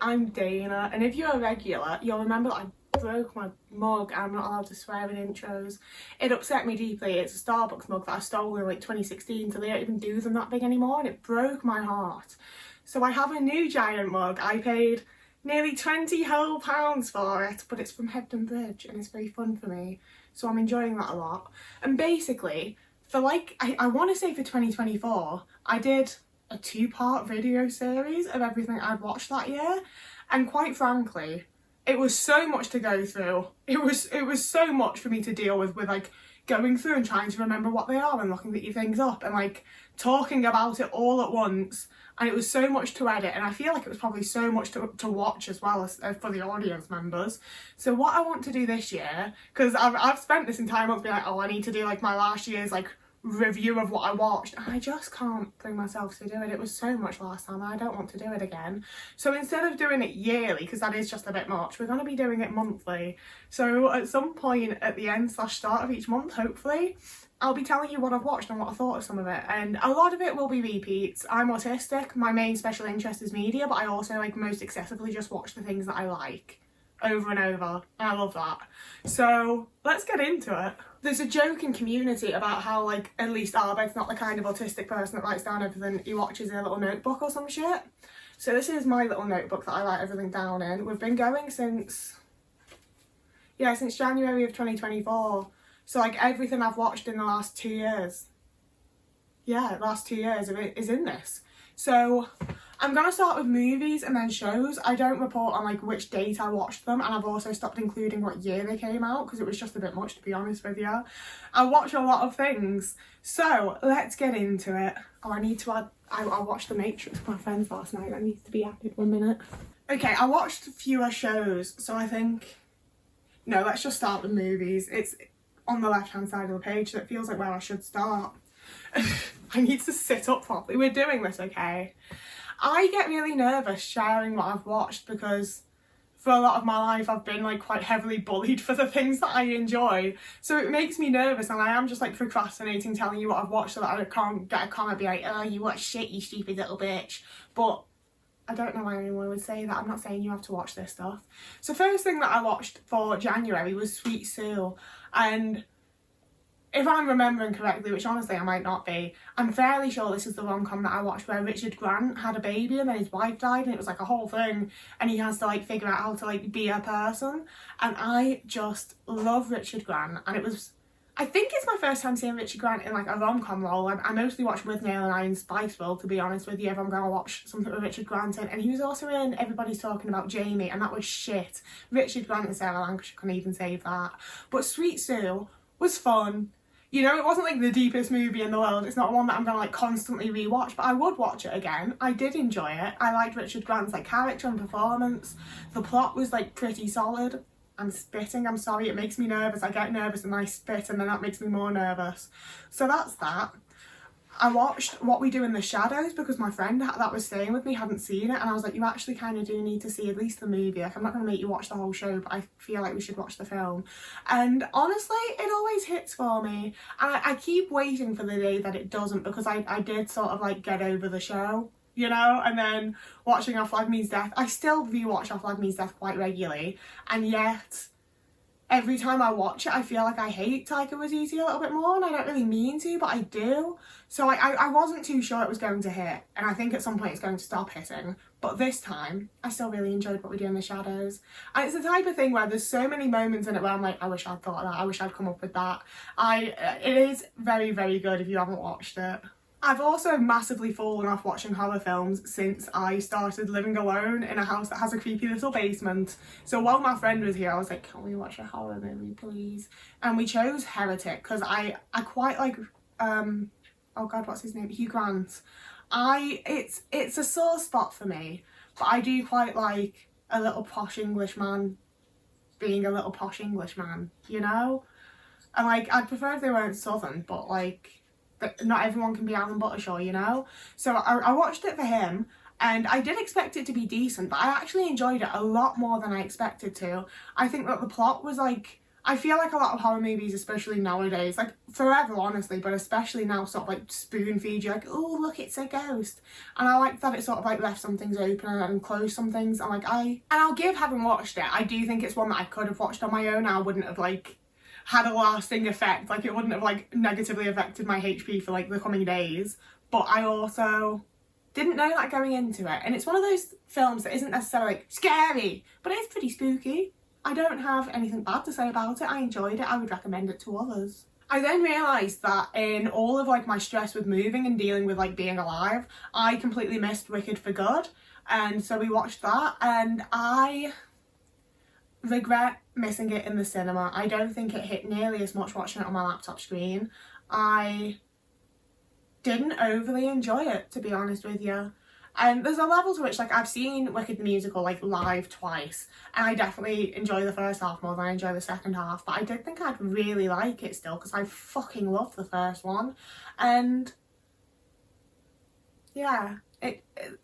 I'm Dana, and if you're a regular, you'll remember that I broke my mug and I'm not allowed to swear in intros. It upset me deeply. It's a Starbucks mug that I stole in like 2016, so they don't even do them that big anymore, and it broke my heart. So I have a new giant mug. I paid nearly £20 whole for it, but it's from Hebden Bridge and it's very fun for me, so I'm enjoying that a lot. And basically, for like, I want to say for 2024, I did a 2-part video series of everything I'd watched that year, and quite frankly, it was so much to go through. It was so much for me to deal with like going through and trying to remember what they are and looking at your things up and like talking about it all at once, and it was so much to edit, and I feel like it was probably so much to watch as well as for the audience members. So what I want to do this year, because I've spent this entire month being like, oh, I need to do like my last year's like review of what I watched, and I just can't bring myself to do it. It was so much last time, I don't want to do it again. So instead of doing it yearly, because that is just a bit much, we're going to be doing it monthly. So at some point at the end / start of each month, hopefully, I'll be telling you what I've watched and what I thought of some of it, and a lot of it will be repeats. I'm autistic, my main special interest is media, but I also like most excessively just watch the things that I like over and over, and I love that. So let's get into it. There's a joke in Community about how like at least Arbed's not the kind of autistic person that writes down everything he watches in a little notebook or some shit. So this is my little notebook that I write everything down in. We've been going since January of 2024. So like everything I've watched in the last 2 years. Yeah, last 2 years of it is in this. So I'm going to start with movies and then shows. I don't report on like which date I watched them, and I've also stopped including what year they came out because it was just a bit much, to be honest with you. I watch a lot of things. So let's get into it. Oh, I need to add, I watched The Matrix with my friends last night. That needs to be added 1 minute. Okay, I watched fewer shows, so I think, no, let's just start with movies. It's on the left hand side of the page, so it feels like where I should start. I need to sit up properly. We're doing this, okay? I get really nervous sharing what I've watched because for a lot of my life I've been like quite heavily bullied for the things that I enjoy. So it makes me nervous, and I am just like procrastinating telling you what I've watched so that I can't get a comment be like, oh, you watch shit, you stupid little bitch. But I don't know why anyone would say that. I'm not saying you have to watch this stuff. So first thing that I watched for January was Sweet Soul, and if I'm remembering correctly, which honestly I might not be, I'm fairly sure this is the rom-com that I watched where Richard Grant had a baby and then his wife died, and it was like a whole thing, and he has to like figure out how to like be a person, and I just love Richard Grant. And it was, I think it's my first time seeing Richard Grant in like a rom-com role. I mostly watch Withnail and I in Spice World, to be honest with you, if I'm going to watch something with Richard Grant in, and he was also in Everybody's Talking About Jamie, and that was shit. Richard Grant and Sarah Lancashire couldn't even save that. But Sweet Soul was fun. You know, it wasn't like the deepest movie in the world. It's not one that I'm going to like constantly rewatch, but I would watch it again. I did enjoy it. I liked Richard Grant's like character and performance. The plot was like pretty solid. I'm spitting, I'm sorry, it makes me nervous. I get nervous and I spit, and then that makes me more nervous. So that's that. I watched What We Do in the Shadows because my friend that was staying with me hadn't seen it, and I was like, you actually kind of do need to see at least the movie. Like, I'm not going to make you watch the whole show, but I feel like we should watch the film. And honestly, it always hits for me. And I keep waiting for the day that it doesn't, because I did sort of like get over the show, you know, and then watching Our Flag Means Death. I still rewatch Our Flag Means Death quite regularly, and yet every time I watch it, I feel like I hate Taika Waititi a little bit more, and I don't really mean to, but I do. So I wasn't too sure it was going to hit, and I think at some point it's going to stop hitting. But this time, I still really enjoyed What We Do in the Shadows. And it's the type of thing where there's so many moments in it where I'm like, I wish I'd thought of that, I wish I'd come up with that. It is very, very good if you haven't watched it. I've also massively fallen off watching horror films since I started living alone in a house that has a creepy little basement. So while my friend was here, I was like, can we watch a horror movie, please? And we chose Heretic because I quite like, oh god, what's his name? Hugh Grant. It's a sore spot for me, but I do quite like a little posh Englishman being a little posh Englishman, you know? And like, I'd prefer if they weren't southern, but like, not everyone can be Alan Buttershaw, you know? So I watched it for him, and I did expect it to be decent, but I actually enjoyed it a lot more than I expected to. I think that the plot was like I feel like a lot of horror movies, especially nowadays, like forever honestly, but especially now, sort of like spoon feed you, like, oh look, it's a ghost. And I like that it sort of like left some things open and closed some things. And like I'll give having watched it, I do think it's one that I could have watched on my own. I wouldn't have like had a lasting effect, like it wouldn't have like negatively affected my HP for like the coming days. But I also didn't know that going into it. And it's one of those films that isn't necessarily like scary, but it's pretty spooky. I don't have anything bad to say about it. I enjoyed it. I would recommend it to others. I then realised that in all of like my stress with moving and dealing with like being alive, I completely missed Wicked for Good. And so we watched that, and I regret missing it in the cinema. I don't think it hit nearly as much watching it on my laptop screen. I didn't overly enjoy it, to be honest with you. And there's a level to which, like, I've seen Wicked the musical like live twice, and I definitely enjoy the first half more than I enjoy the second half, but I did think I'd really like it still because I fucking loved the first one. And yeah,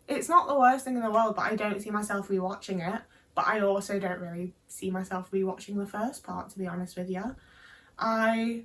it's not the worst thing in the world, but I don't see myself rewatching it. But I also don't really see myself rewatching the first part, to be honest with you. I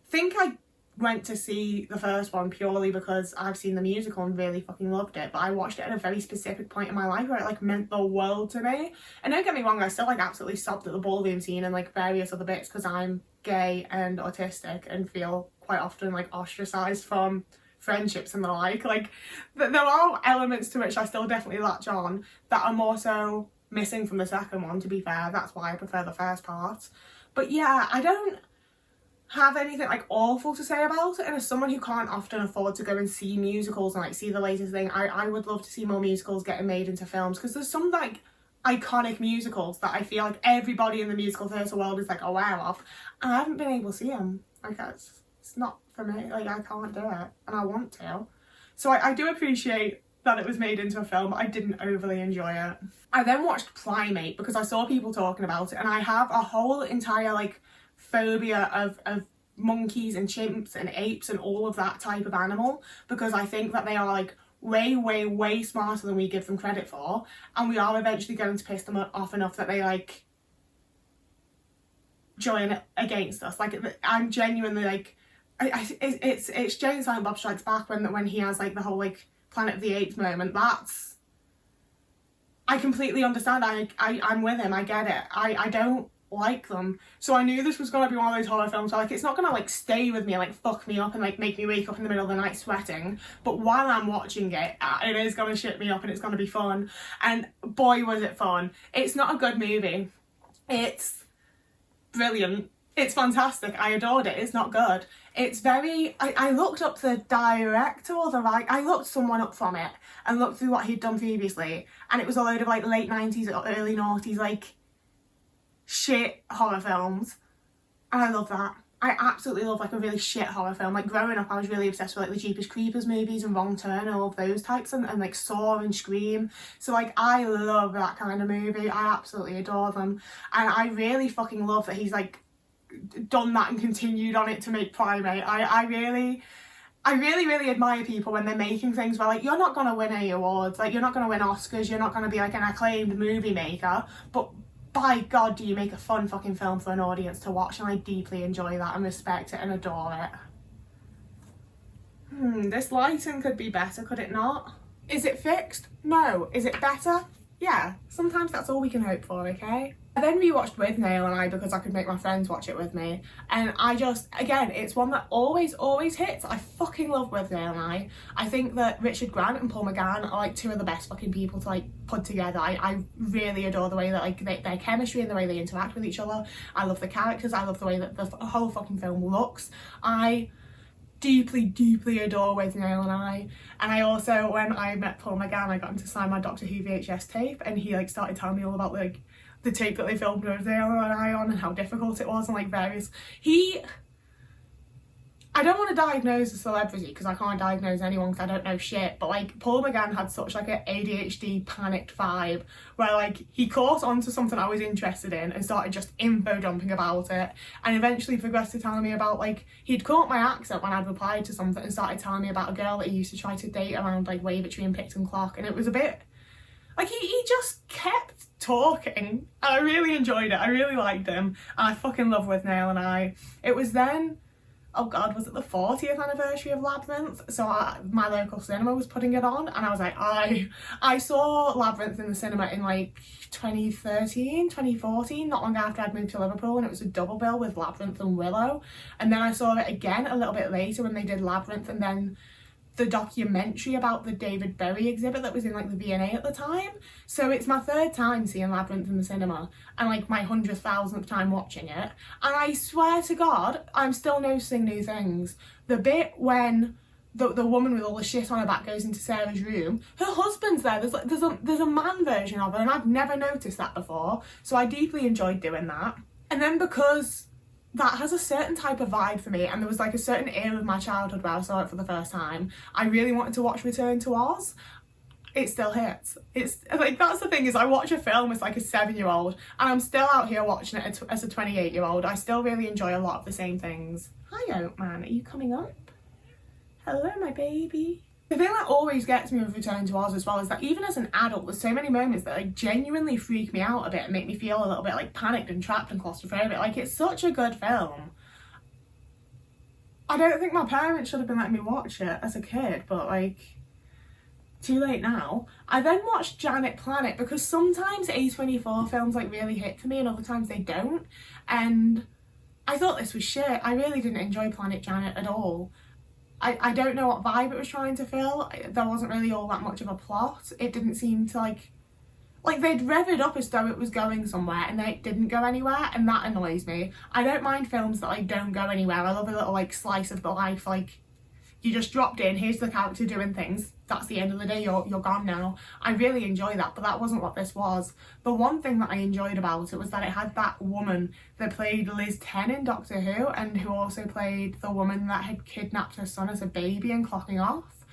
think I went to see the first one purely because I've seen the musical and really fucking loved it, but I watched it at a very specific point in my life where it like meant the world to me. And don't get me wrong, I still like absolutely sobbed at the ballroom scene and like various other bits because I'm gay and autistic and feel quite often like ostracized from friendships and the like there are elements to which I still definitely latch on that are more so missing from the second one, to be fair. That's why I prefer the first part. But yeah, I don't have anything like awful to say about it, and as someone who can't often afford to go and see musicals and like see the latest thing, I would love to see more musicals getting made into films, because there's some like iconic musicals that I feel like everybody in the musical theatre world is like aware of, and I haven't been able to see them. Like it's not for me, like I can't do it and I want to. So I do appreciate that it was made into a film. I didn't overly enjoy it. I then watched Primate because I saw people talking about it, and I have a whole entire like phobia of monkeys and chimps and apes and all of that type of animal, because I think that they are like way smarter than we give them credit for, and we are eventually going to piss them off enough that they like join against us. Like I'm genuinely like it's Jay and Silent Bob Strikes Back when he has like the whole like Planet of the Apes moment. That's, I completely understand. I'm with him. I get it. I don't like them. So I knew this was going to be one of those horror films where like it's not going to like stay with me and like fuck me up and like make me wake up in the middle of the night sweating, but while I'm watching it, it is going to shit me up and it's going to be fun. And boy was it fun. It's not a good movie. It's brilliant. It's fantastic. I adored it. It's not good. It's very... I looked up the director or the right... I looked someone up from it and looked through what he'd done previously, and it was a load of like late 90s or early noughties like shit horror films, and I love that. I absolutely love like a really shit horror film. Like growing up I was really obsessed with like the Jeepers Creepers movies and Wrong Turn and all of those types, and like Saw and Scream. So like I love that kind of movie. I absolutely adore them, and I really fucking love that he's like done that and continued on it to make Primate. I really admire people when they're making things where like you're not going to win any awards, like you're not going to win Oscars, you're not going to be like an acclaimed movie maker, but by God do you make a fun fucking film for an audience to watch, and I deeply enjoy that and respect it and adore it. This lighting could be better, could it not? Is it fixed? No. Is it better? Yeah. Sometimes that's all we can hope for, okay? I then rewatched With Nail and I because I could make my friends watch it with me, and I just, again, it's one that always hits. I fucking love With Nail and I. I think that Richard Grant and Paul McGann are like two of the best fucking people to like put together. I really adore the way that like their chemistry and the way they interact with each other. I love the characters. I love the way that the whole fucking film looks. I deeply adore With Nail and I also, when I met Paul McGann, I got him to sign my Doctor Who VHS tape, and he like started telling me all about like the tape that they filmed With Nail and I on and how difficult it was, and like various... I don't want to diagnose a celebrity because I can't diagnose anyone because I don't know shit, but like Paul McGann had such like an ADHD panicked vibe where like he caught onto something I was interested in and started just info dumping about it, and eventually progressed to telling me about like he'd caught my accent when I'd replied to something and started telling me about a girl that he used to try to date around like Wavertree and Picton Clock, and it was a bit like he just kept talking, and I really enjoyed it. I really liked him, and I fucking love Withnail and I. It was then, oh god, was it the 40th anniversary of Labyrinth? So my local cinema was putting it on, and I was like, I saw Labyrinth in the cinema in like 2013, 2014, not long after I'd moved to Liverpool, and it was a double bill with Labyrinth and Willow. And then I saw it again a little bit later when they did Labyrinth, and then the documentary about the David Bowie exhibit that was in like the V&A at the time. So it's my third time seeing Labyrinth in the cinema, and like my 100,000th time watching it. And I swear to God, I'm still noticing new things. The bit when the woman with all the shit on her back goes into Sarah's room, her husband's there. There's a man version of her, and I've never noticed that before. So I deeply enjoyed doing that. And then because that has a certain type of vibe for me, and there was like a certain era of my childhood where I saw it for the first time, I really wanted to watch Return to Oz. It still hits. It's like, that's the thing, is I watch a film as like a 7-year-old, and I'm still out here watching it as a 28-year-old. I still really enjoy a lot of the same things. Hi Oakman, are you coming up? Hello my baby. The thing that always gets me with Return to Oz as well is that even as an adult, there's so many moments that like genuinely freak me out a bit and make me feel a little bit like panicked and trapped and claustrophobic. Like, it's such a good film. I don't think my parents should have been letting me watch it as a kid, but like, too late now. I then watched Janet Planet because sometimes A24 films like really hit for me and other times they don't. And I thought this was shit. I really didn't enjoy Planet Janet at all. I don't know what vibe it was trying to fill. There wasn't really all that much of a plot. It didn't seem to like they'd rev it up as though it was going somewhere and then it didn't go anywhere, and that annoys me. I don't mind films that like don't go anywhere. I love a little like slice of the life, like you just dropped in, here's the character doing things, that's the end of the day, you're gone now. I really enjoy that, but that wasn't what this was. The one thing that I enjoyed about it was that it had that woman that played Liz Ten in Doctor Who, and who also played the woman that had kidnapped her son as a baby and clocking off.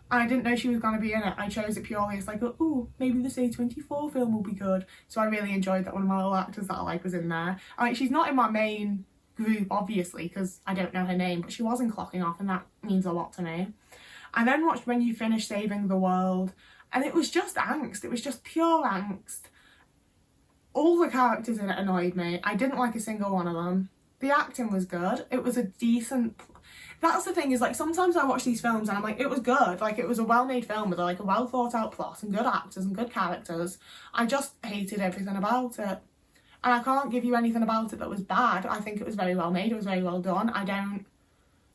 And I didn't know she was going to be in it. I chose it purely as like, oh, maybe this A24 film will be good. So I really enjoyed that one of my little actors that I like was in there. I mean, she's not in my main group obviously because I don't know her name, but she was in Clocking Off, and that means a lot to me. I then watched When You Finish Saving the World, and it was just angst. It was just pure angst. All the characters in it annoyed me. I didn't like a single one of them. The acting was good. It was a decent... That's the thing, is like sometimes I watch these films and I'm like, it was good. Like, it was a well-made film with like a well thought out plot and good actors and good characters. I just hated everything about it. And I can't give you anything about it that was bad. I think it was very well made, it was very well done. I don't,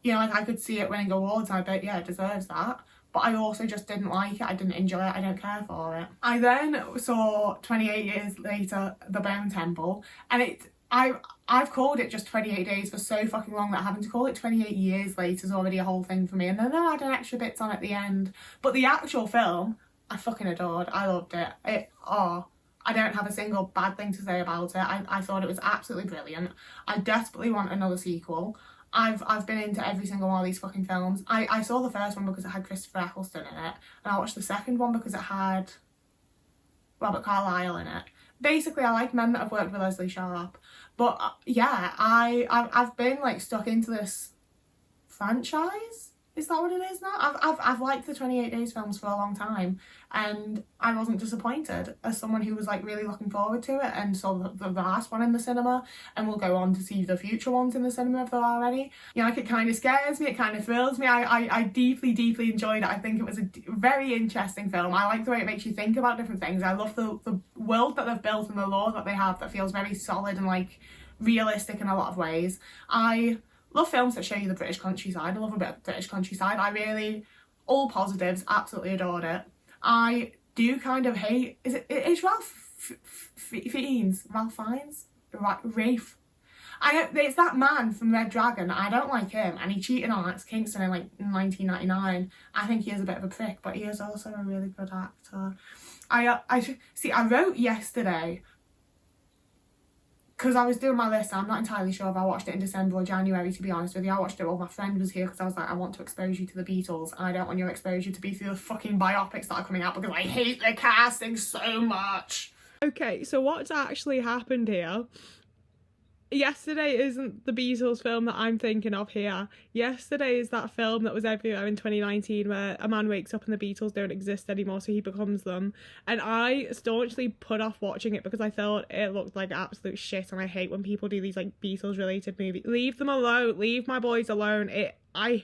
you know, like I could see it winning awards and I bet, yeah, it deserves that. But I also just didn't like it, I didn't enjoy it, I don't care for it. I then saw 28 Years Later, The Bone Temple, and I've called it just 28 days for so fucking long that having to call it 28 years later is already a whole thing for me. And then I had an extra bits on at the end. But the actual film, I fucking adored. I loved it. I don't have a single bad thing to say about it. I thought it was absolutely brilliant. I desperately want another sequel. I've been into every single one of these fucking films. I saw the first one because it had Christopher Eccleston in it, and I watched the second one because it had Robert Carlyle in it. Basically, I like men that have worked with Leslie Sharp. But yeah, I've been like stuck into this franchise. Is that what it is now? I've liked the 28 Days films for a long time, and I wasn't disappointed as someone who was like really looking forward to it and saw the last one in the cinema and will go on to see the future ones in the cinema if they're already. You know, like, it kind of scares me, it kind of thrills me. I deeply, deeply enjoyed it. I think it was a very interesting film. I like the way it makes you think about different things. I love the world that they've built and the lore that they have that feels very solid and like realistic in a lot of ways. I love films that show you the British countryside. I love a bit of British countryside. All positives, absolutely adored it. I do kind of hate, it's Ralph Fiennes? Ralph Fiennes? Rafe. It's that man from Red Dragon. I don't like him, and he cheated on Alex Kingston in like 1999. I think he is a bit of a prick, but he is also a really good actor. I wrote yesterday, because I was doing my list, I'm not entirely sure if I watched it in December or January, to be honest with you. I watched it while my friend was here because I was like, I want to expose you to the Beatles, and I don't want your exposure to be through the fucking biopics that are coming out because I hate the casting so much. Okay, so what's actually happened here Yesterday isn't the Beatles film that I'm thinking of here. Yesterday is that film that was everywhere in 2019 where a man wakes up and the Beatles don't exist anymore, so he becomes them. And I staunchly put off watching it because I thought it looked like absolute shit, and I hate when people do these like Beatles related movies. Leave them alone. Leave my boys alone. I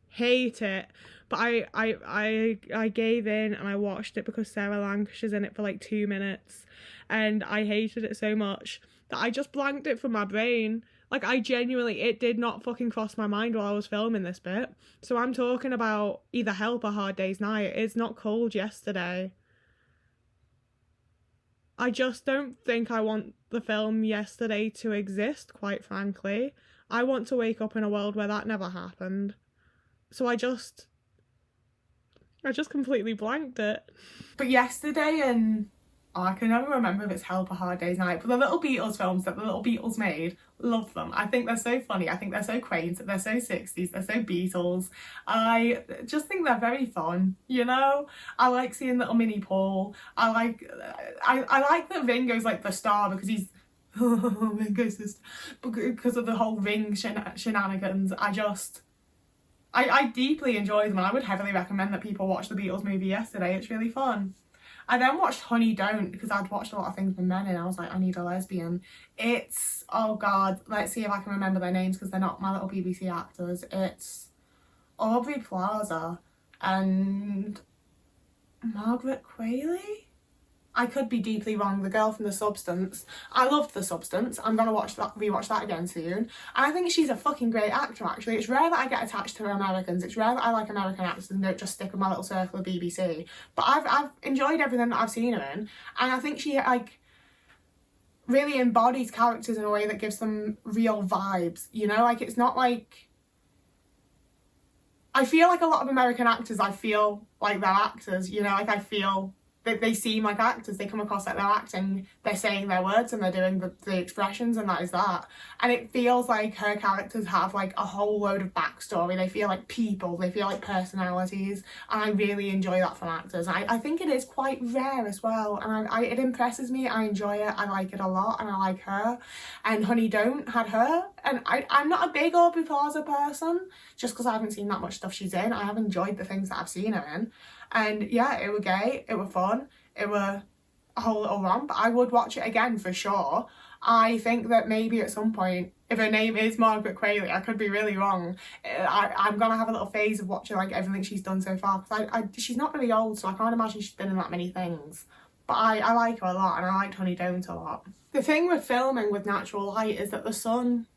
hate it. But I gave in and I watched it because Sarah Lancashire's in it for like 2 minutes, and I hated it so much that I just blanked it from my brain. Like, I genuinely, it did not fucking cross my mind while I was filming this bit. So I'm talking about either Help or Hard Day's Night. It's not called Yesterday. I just don't think I want the film Yesterday to exist, quite frankly. I want to wake up in a world where that never happened. So I just completely blanked it. But Yesterday and I can never remember if it's Help or Hard Day's Night, but the little Beatles films that the little Beatles made, love them. I think they're so funny. I think they're so quaint. They're so 60s. They're so Beatles. I just think they're very fun, you know? I like seeing little Minnie Paul. I like that Ringo's like the star because he's Ringo's just because of the whole Ring shenanigans. I deeply enjoy them, and I would heavily recommend that people watch the Beatles movie Yesterday. It's really fun. I then watched Honey Don't because I'd watched a lot of things with men and I was like, I need a lesbian. It's, oh god, let's see if I can remember their names because they're not my little BBC actors. It's Aubrey Plaza and Margaret Qualley? I could be deeply wrong. The girl from The Substance. I loved The Substance. I'm gonna rewatch that again soon. And I think she's a fucking great actor, actually. It's rare that I get attached to Americans. It's rare that I like American actors and don't just stick with my little circle of BBC. But I've enjoyed everything that I've seen her in. And I think she, like, really embodies characters in a way that gives them real vibes, you know? Like, it's not like... I feel like a lot of American actors, I feel like they're actors, you know? Like, I feel... They seem like actors, they come across like they're acting, they're saying their words and they're doing the expressions, and that is that. And it feels like her characters have like a whole load of backstory, they feel like people, they feel like personalities, and I really enjoy that from actors. I think it is quite rare as well, and it impresses me, I enjoy it, I like it a lot, and I like her. And Honey Don't had her, and I'm not a big Aubrey Plaza person, just because I haven't seen that much stuff she's in. I have enjoyed the things that I've seen her in. And yeah, it were gay, it were fun, it were a whole little romp. I would watch it again for sure. I think that maybe at some point, if her name is Margaret Qualley, I could be really wrong, I'm gonna have a little phase of watching like everything she's done so far, because she's not really old, so I can't imagine she's been in that many things. But I like her a lot, and I liked Honey Don't a lot. The thing with filming with natural light is that the sun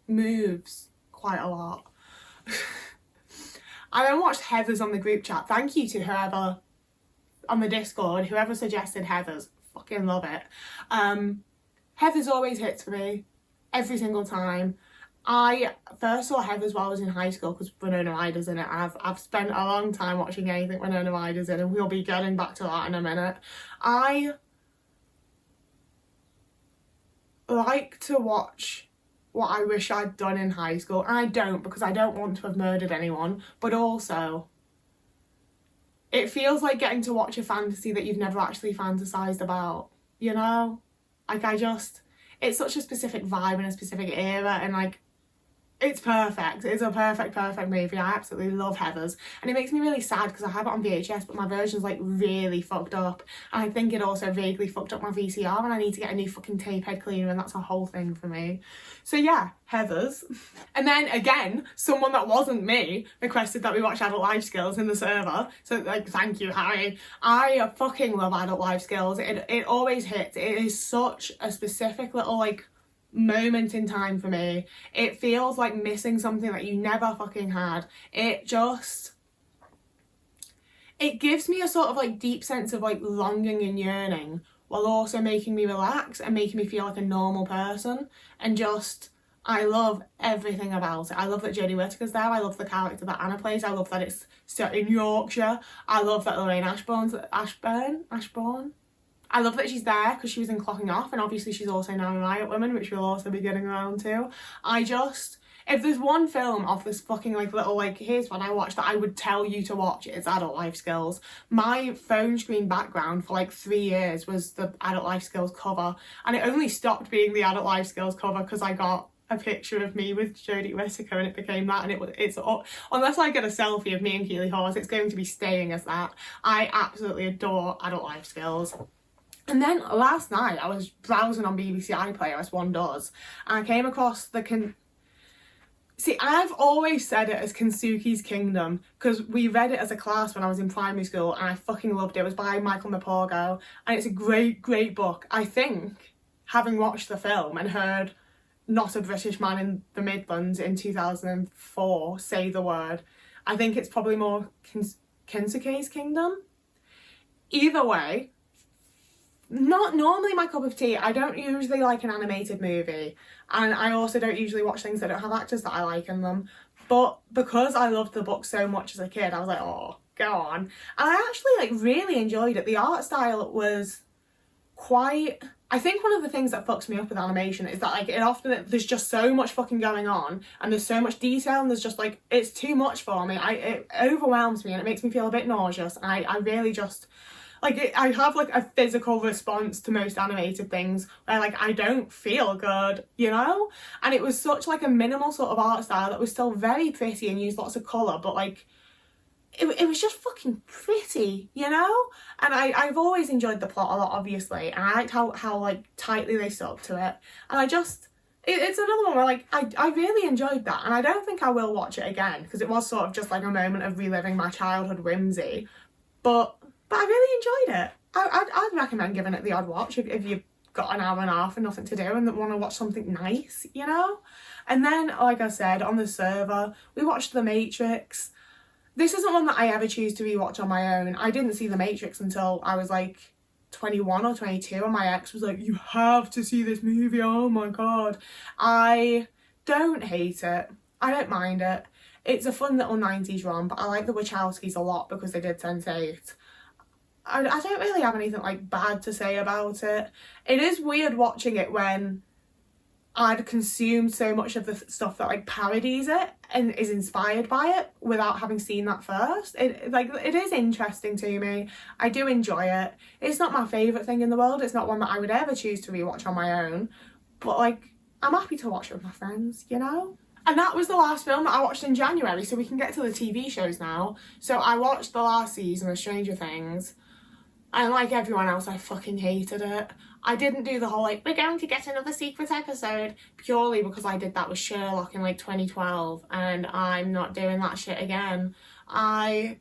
moves quite a lot. I then watched Heathers on the group chat. Thank you to whoever on the Discord, whoever suggested Heathers. Fucking love it. Heathers always hits for me, every single time. I first saw Heathers while I was in high school because Winona Ryder's in it. I've spent a long time watching anything Winona Ryder's in, and we'll be getting back to that in a minute. I like to watch what I wish I'd done in high school, and I don't, because I don't want to have murdered anyone, but also it feels like getting to watch a fantasy that you've never actually fantasized about, you know? Like, it's such a specific vibe and a specific era, and like, it's perfect. It's a perfect movie. I absolutely love Heathers. And it makes me really sad because I have it on VHS, but my version's like really fucked up. And I think it also vaguely fucked up my VCR, and I need to get a new fucking tape head cleaner, and that's a whole thing for me. So yeah, Heathers. And then again, someone that wasn't me requested that we watch Adult Life Skills in the server. So like, thank you, Harry. I fucking love Adult Life Skills. It always hits. It is such a specific little like moment in time for me. It feels like missing something that you never fucking had. It gives me a sort of like deep sense of like longing and yearning, while also making me relax and making me feel like a normal person. And just, I love everything about it. I love that Jodie Whittaker's there. I love the character that Anna plays. I love that it's set in Yorkshire. I love that Lorraine Ashbourne. I love that she's there because she was in Clocking Off, and obviously she's also now in Riot Women, which we'll also be getting around to. If there's one film off this fucking like little like here's one I watched that I would tell you to watch, it's Adult Life Skills. My phone screen background for like 3 years was the Adult Life Skills cover, and it only stopped being the Adult Life Skills cover because I got a picture of me with Jodie Whittaker and it became that, and it's unless I get a selfie of me and Keely Hawes, it's going to be staying as that. I absolutely adore Adult Life Skills. And then last night I was browsing on BBC iPlayer as one does, and I came across See, I've always said it as Kensuke's Kingdom because we read it as a class when I was in primary school and I fucking loved it. It was by Michael Maporgo and it's a great, great book. I think, having watched the film and heard Not a British Man in the Midlands in 2004 say the word, I think it's probably more Kensuke's Kingdom. Either way, not normally my cup of tea. I don't usually like an animated movie, and I also don't usually watch things that don't have actors that I like in them, but because I loved the book so much as a kid, I was like, oh, go on. And I actually like really enjoyed it. The art style was quite... I think one of the things that fucks me up with animation is that like it often, there's just so much fucking going on and there's so much detail and there's just like, it's too much for me. It overwhelms me and it makes me feel a bit nauseous, and I really just... Like, I have, like, a physical response to most animated things where, like, I don't feel good, you know? And it was such, like, a minimal sort of art style that was still very pretty and used lots of colour, but, like, it was just fucking pretty, you know? And I've always enjoyed the plot a lot, obviously, and I liked how like, tightly they stuck to it. And I just... It's another one where, like, I really enjoyed that, and I don't think I will watch it again, because it was sort of just, like, a moment of reliving my childhood whimsy. But I really enjoyed it. I'd recommend giving it the odd watch if you've got an hour and a half and nothing to do and want to watch something nice, you know? And then, like I said, on the server, we watched The Matrix. This isn't one that I ever choose to rewatch on my own. I didn't see The Matrix until I was like 21 or 22, and my ex was like, you have to see this movie, oh my god. I don't hate it. I don't mind it. It's a fun little 90s rom, but I like the Wachowskis a lot because they did Sense8. I don't really have anything like bad to say about it. It is weird watching it when I'd consumed so much of the stuff that like parodies it and is inspired by it without having seen that first. It is interesting to me. I do enjoy it. It's not my favourite thing in the world. It's not one that I would ever choose to rewatch on my own. But like, I'm happy to watch it with my friends, you know? And that was the last film that I watched in January, so we can get to the TV shows now. So I watched the last season of Stranger Things. And like everyone else, I fucking hated it. I didn't do the whole like, we're going to get another secret episode, purely because I did that with Sherlock in like 2012 and I'm not doing that shit again. I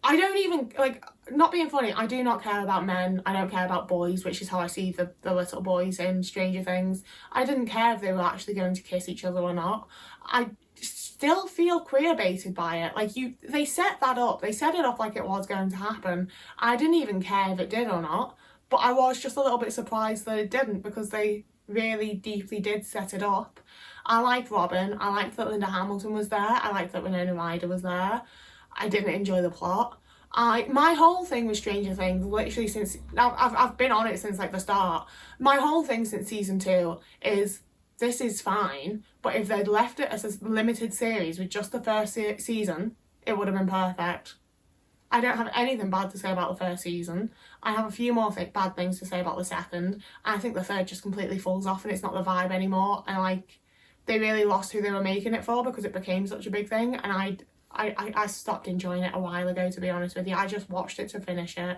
don't even, like, not being funny, I do not care about men. I don't care about boys, which is how I see the little boys in Stranger Things. I didn't care if they were actually going to kiss each other or not. I still feel queer baited by it. Like, they set that up. They set it up like it was going to happen. I didn't even care if it did or not, but I was just a little bit surprised that it didn't, because they really deeply did set it up. I liked Robin. I liked that Linda Hamilton was there. I liked that Winona Ryder was there. I didn't enjoy the plot. My whole thing with Stranger Things, literally since I've been on it since like the start. My whole thing since season 2 is, this is fine, but if they'd left it as a limited series with just the first season, it would have been perfect. I don't have anything bad to say about the first season. I have a few more bad things to say about the second, and I think the third just completely falls off and it's not the vibe anymore, and like, they really lost who they were making it for because it became such a big thing, and I stopped enjoying it a while ago, to be honest with you. I just watched it to finish it.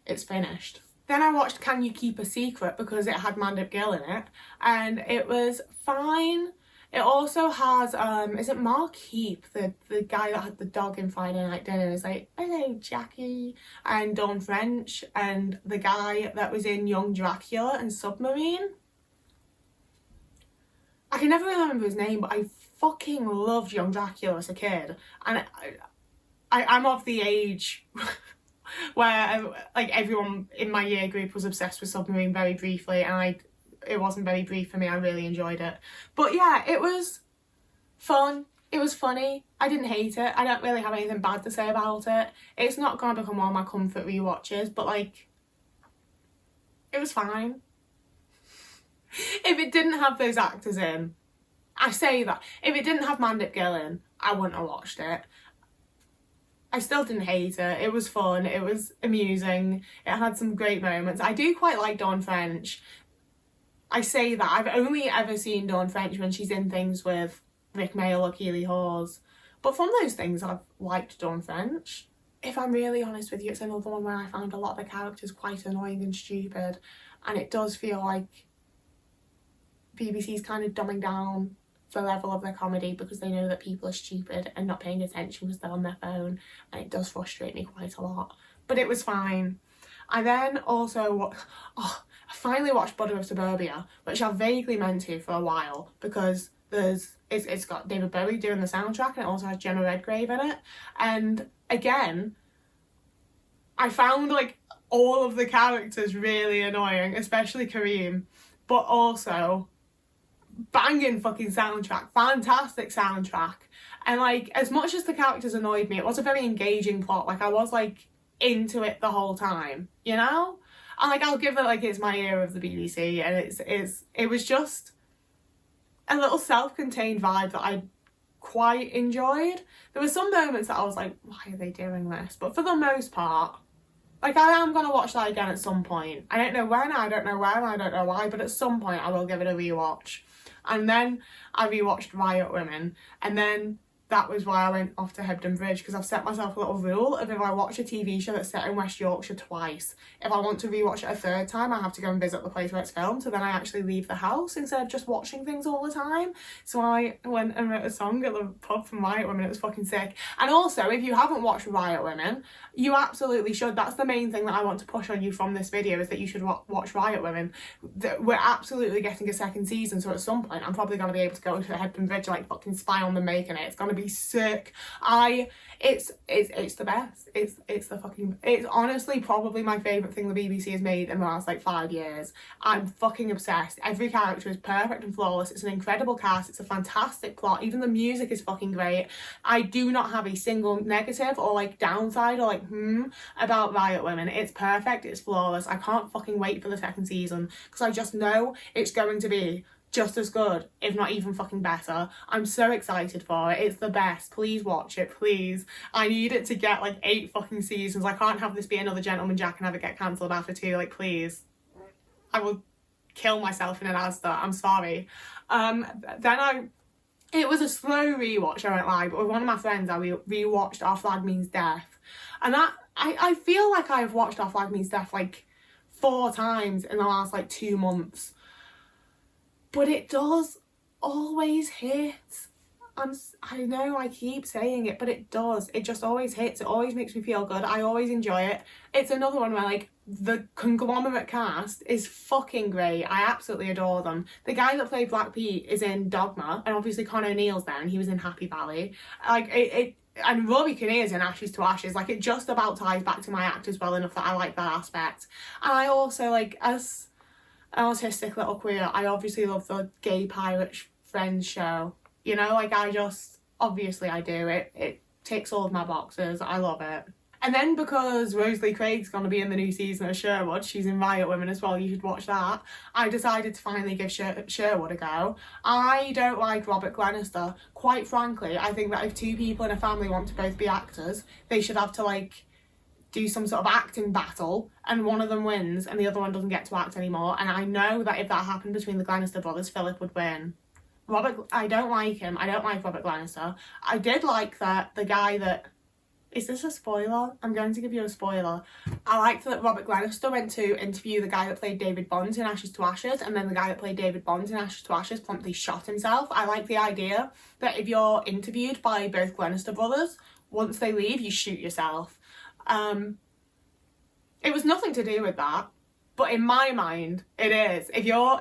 It's finished. Then I watched Can You Keep a Secret because it had Mandip Gill in it, and it was fine. It also has, is it Mark Heap, the guy that had the dog in Friday Night Dinner, is like, hello Jackie, and Dawn French, and the guy that was in Young Dracula and Submarine. I can never remember his name, but I fucking loved Young Dracula as a kid, and I'm of the age where like everyone in my year group was obsessed with Submarine very briefly, and it wasn't very brief for me. I really enjoyed it. But yeah, it was fun. It was funny. I didn't hate it. I don't really have anything bad to say about it. It's not going to become one of my comfort rewatches, but like, it was fine. If it didn't have those actors in, I say that. If it didn't have Mandip Gill in, I wouldn't have watched it. I still didn't hate it. It was fun. It was amusing. It had some great moments. I do quite like Dawn French. I say that. I've only ever seen Dawn French when she's in things with Rick Mayall or Keeley Hawes. But from those things, I've liked Dawn French. If I'm really honest with you, it's another one where I found a lot of the characters quite annoying and stupid. And it does feel like BBC's kind of dumbing down the level of their comedy because they know that people are stupid and not paying attention because they're on their phone, and it does frustrate me quite a lot. But it was fine. I then also I finally watched Butter of Suburbia, which I vaguely meant to for a while because it's got David Bowie doing the soundtrack and it also has Gemma Redgrave in it. And again, I found like all of the characters really annoying, especially Kareem, but also banging fucking soundtrack, fantastic soundtrack. And like, as much as the characters annoyed me, it was a very engaging plot. Like, I was like into it the whole time, you know? And like, I'll give it like it's my era of the BBC, and it was just a little self-contained vibe that I quite enjoyed. There were some moments that I was like, why are they doing this? But for the most part, like, I am going to watch that again at some point. I don't know when, I don't know where, I don't know why, but at some point I will give it a rewatch. And then I rewatched Riot Women, and then that was why I went off to Hebden Bridge, because I've set myself a little rule of if I watch a TV show that's set in West Yorkshire twice, if I want to rewatch it a third time, I have to go and visit the place where it's filmed, so then I actually leave the house instead of just watching things all the time. So I went and wrote a song at the pub from Riot Women. It was fucking sick. And also, if you haven't watched Riot Women, you absolutely should. That's the main thing that I want to push on you from this video, is that you should watch Riot Women. We're absolutely getting a second season, so at some point I'm probably going to be able to go to Hebden Bridge and like fucking spy on them making it. It's going to be sick. It's the best. It's honestly probably my favourite thing the BBC has made in the last like 5 years. I'm fucking obsessed. Every character is perfect and flawless. It's an incredible cast. It's a fantastic plot. Even the music is fucking great. I do not have a single negative or like downside or like about Riot Women. It's perfect. It's flawless. I can't fucking wait for the second season because I just know it's going to be just as good, if not even fucking better. I'm so excited for it. It's the best. Please watch it, please. I need it to get like 8 fucking seasons. I can't have this be another Gentleman Jack and have it get cancelled after 2. Like, please. I will kill myself in an Asda. I'm sorry. It was a slow rewatch, I won't lie, but with one of my friends I rewatched Our Flag Means Death. And that, I feel like I've watched Our Flag Means Death like 4 times in the last like 2 months. But it does always hit. I know I keep saying it, but it does. It just always hits. It always makes me feel good. I always enjoy it. It's another one where like the conglomerate cast is fucking great. I absolutely adore them. The guy that played Black Pete is in Dogma, and obviously Con O'Neill's there, and he was in Happy Valley. Like and Rory Kinnear's in Ashes to Ashes. Like, it just about ties back to my actors well enough that I like that aspect. And I also like, as an autistic little queer, I obviously love the Gay Pirate Friends show. You know, like, obviously I do. It ticks all of my boxes. I love it. And then because Rosalie Craig's going to be in the new season of Sherwood, she's in Riot Women as well, you should watch that, I decided to finally give Sherwood a go. I don't like Robert Glenister. Quite frankly, I think that if 2 people in a family want to both be actors, they should have to, like, do some sort of acting battle, and one of them wins and the other one doesn't get to act anymore. And I know that if that happened between the Glenister brothers, Philip would win. I don't like him. I don't like Robert Glenister. I did like that the guy that... Is this a spoiler? I'm going to give you a spoiler. I liked that Robert Glenister went to interview the guy that played David Bond in Ashes to Ashes, and then the guy that played David Bond in Ashes to Ashes promptly shot himself. I like the idea that if you're interviewed by both Glenister brothers, once they leave, you shoot yourself. It was nothing to do with that, but in my mind, it is. If you're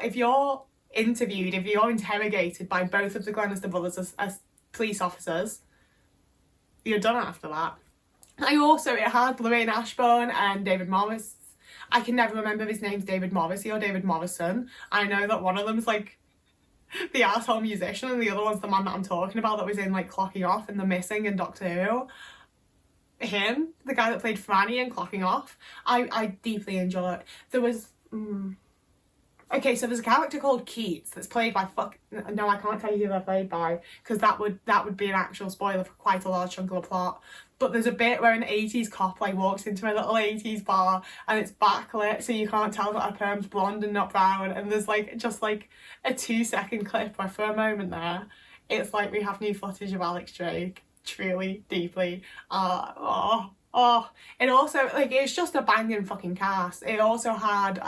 interviewed, if you're interrogated by both of the Glenister brothers as police officers, you're done after that. It had Lorraine Ashbourne and David Morris. I can never remember if his name's David Morrissey or David Morrison. I know that one of them's like the arsehole musician and the other one's the man that I'm talking about that was in like Clocking Off and The Missing and Doctor Who. Him, the guy that played Franny in Clocking Off, I deeply enjoy it. There was Okay, so there's a character called Keats that's played by no, I can't tell you who they're played by because that would be an actual spoiler for quite a large chunk of the plot. But there's a bit where an 80s cop like walks into a little 80s bar and it's backlit so you can't tell that her perm's blonde and not brown, and there's like just like a 2-second clip where for a moment there it's like we have new footage of Alex Drake. Truly, deeply, it also, like, it's just a banging fucking cast. It also had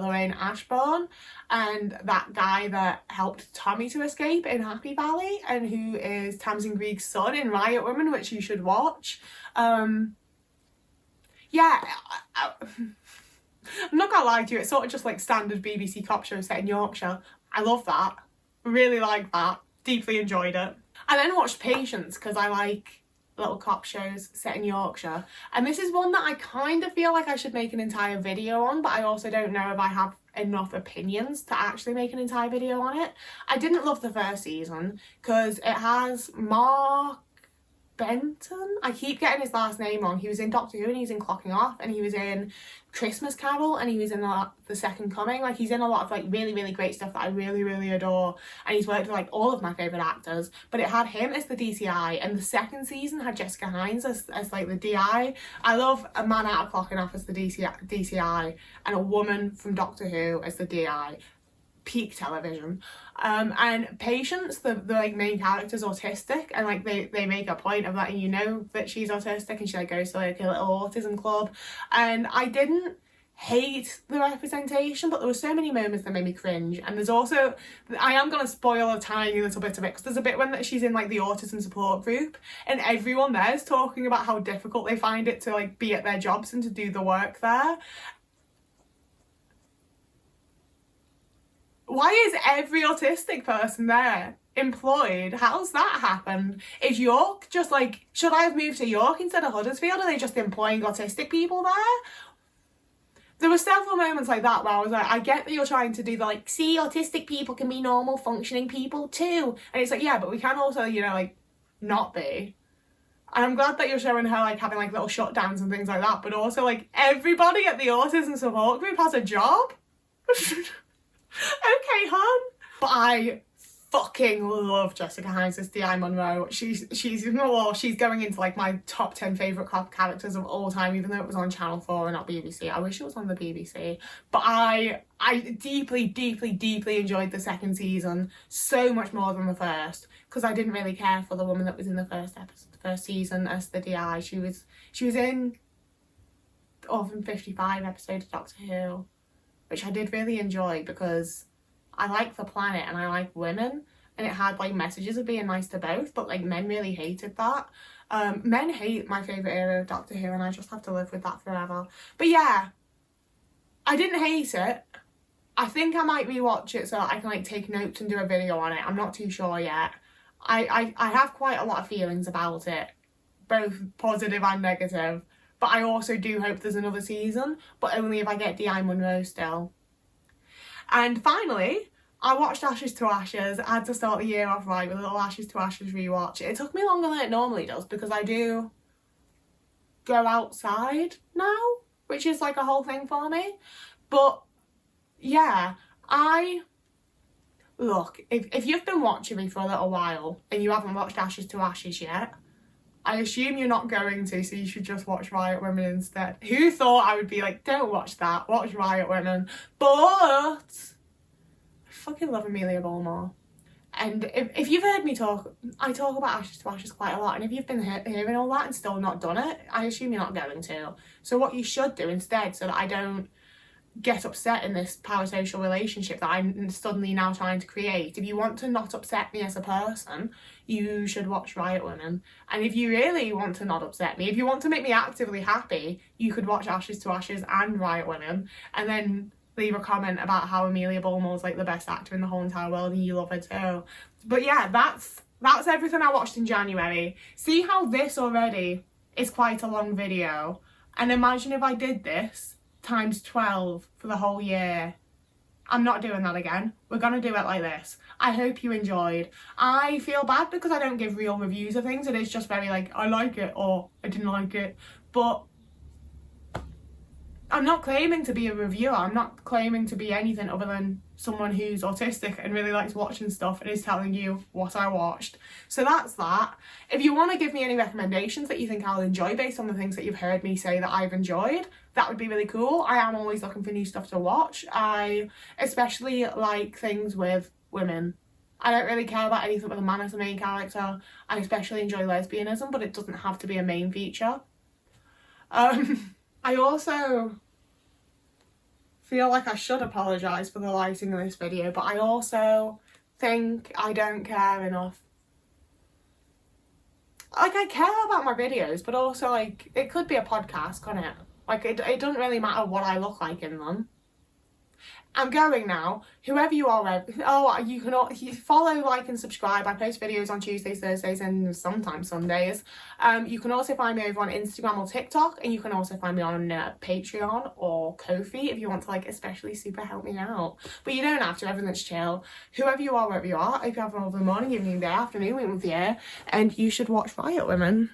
Lorraine Ashbourne and that guy that helped Tommy to escape in Happy Valley and who is Tamsin Greig's son in Riot Women, which you should watch. Yeah, I'm not gonna lie to you, it's sort of just like standard BBC cop show set in Yorkshire. I love that, really like that, deeply enjoyed it. I then watched Patience because I like little cop shows set in Yorkshire, and this is one that I kind of feel like I should make an entire video on, but I also don't know if I have enough opinions to actually make an entire video on it. I didn't love the first season because it has Mark Benton, I keep getting his last name wrong. He was in Doctor Who and he was in Clocking Off and he was in Christmas Carol and he was in the Second Coming. Like, he's in a lot of like really, really great stuff that I really, really adore, and he's worked with like all of my favourite actors. But it had him as the DCI, and the second season had Jessica Hines as like the DI. I love a man out of Clocking Off as the DCI and a woman from Doctor Who as the DI. Peak television. And Patience, the like main character's autistic, and like they make a point of letting you know that she's autistic, and she like goes to like a little autism club. And I didn't hate the representation, but there were so many moments that made me cringe. And there's also, I am going to spoil a tiny little bit of it, because there's a bit when she's in like the autism support group and everyone there is talking about how difficult they find it to like be at their jobs and to do the work there. Why is every autistic person there employed? How's that happened? Is York just like, should I have moved to York instead of Huddersfield? Are they just employing autistic people there? There were several moments like that where I was like, I get that you're trying to do the like, see, autistic people can be normal functioning people too. And it's like, yeah, but we can also, you know, like, not be. And I'm glad that you're showing her like having like little shutdowns and things like that, but also like everybody at the autism support group has a job. Okay, hon. But I fucking love Jessica Hines as Di Monroe. She's going into like my top 10 favourite cop characters of all time, even though it was on Channel 4 and not BBC. I wish it was on the BBC. But I deeply, deeply, deeply enjoyed the second season, so much more than the first, because I didn't really care for the woman that was in the first season as the DI. She was in Orphan 55 episode of Doctor Who, which I did really enjoy because I like the planet and I like women, and it had like messages of being nice to both, but like men really hated that. Men hate my favourite era of Doctor Who, and I just have to live with that forever. But yeah, I didn't hate it. I think I might rewatch it so I can like take notes and do a video on it. I'm not too sure yet. I have quite a lot of feelings about it, both positive and negative. But I also do hope there's another season, but only if I get Di Monroe still. And finally, I watched Ashes to Ashes. I had to start the year off right with a little Ashes to Ashes rewatch. It took me longer than it normally does because I do go outside now, which is like a whole thing for me. But yeah, look, if you've been watching me for a little while and you haven't watched Ashes to Ashes yet, I assume you're not going to, so you should just watch Riot Women instead. Who thought I would be like, don't watch that, watch Riot Women? But I fucking love Amelia Bullmore. And if you've heard me talk, I talk about Ashes to Ashes quite a lot, and if you've been hearing all that and still not done it, I assume you're not going to. So what you should do instead, so that I don't get upset in this parasocial relationship that I'm suddenly now trying to create, if you want to not upset me as a person, you should watch Riot Women. And if you really want to not upset me, if you want to make me actively happy, you could watch Ashes to Ashes and Riot Women, and then leave a comment about how Amelia Bullmore's like the best actor in the whole entire world and you love her too. But yeah, that's everything I watched in January. See how this already is quite a long video, and imagine if I did this times 12 for the whole year. I'm not doing that again. We're gonna do it like this. I hope you enjoyed. I feel bad because I don't give real reviews of things, and it's just very like, I like it or I didn't like it. But I'm not claiming to be a reviewer. I'm not claiming to be anything other than someone who's autistic and really likes watching stuff and is telling you what I watched. So that's that. If you want to give me any recommendations that you think I'll enjoy based on the things that you've heard me say that I've enjoyed, that would be really cool. I am always looking for new stuff to watch. I especially like things with women. I don't really care about anything with a man as the main character. I especially enjoy lesbianism, but it doesn't have to be a main feature. I also feel like I should apologise for the lighting in this video, but I also think I don't care enough. Like, I care about my videos, but also, like, it could be a podcast, couldn't it? Like, it doesn't really matter what I look like in them. I'm going now. Whoever you are, you can follow, like, and subscribe. I post videos on Tuesdays, Thursdays, and sometimes Sundays. You can also find me over on Instagram or TikTok, and you can also find me on Patreon or Ko-fi if you want to, like, especially super help me out. But you don't have to. Everything's chill. Whoever you are, wherever you are, I hope you have a lovely morning, evening, day, afternoon, week, month, year, and you should watch Riot Women.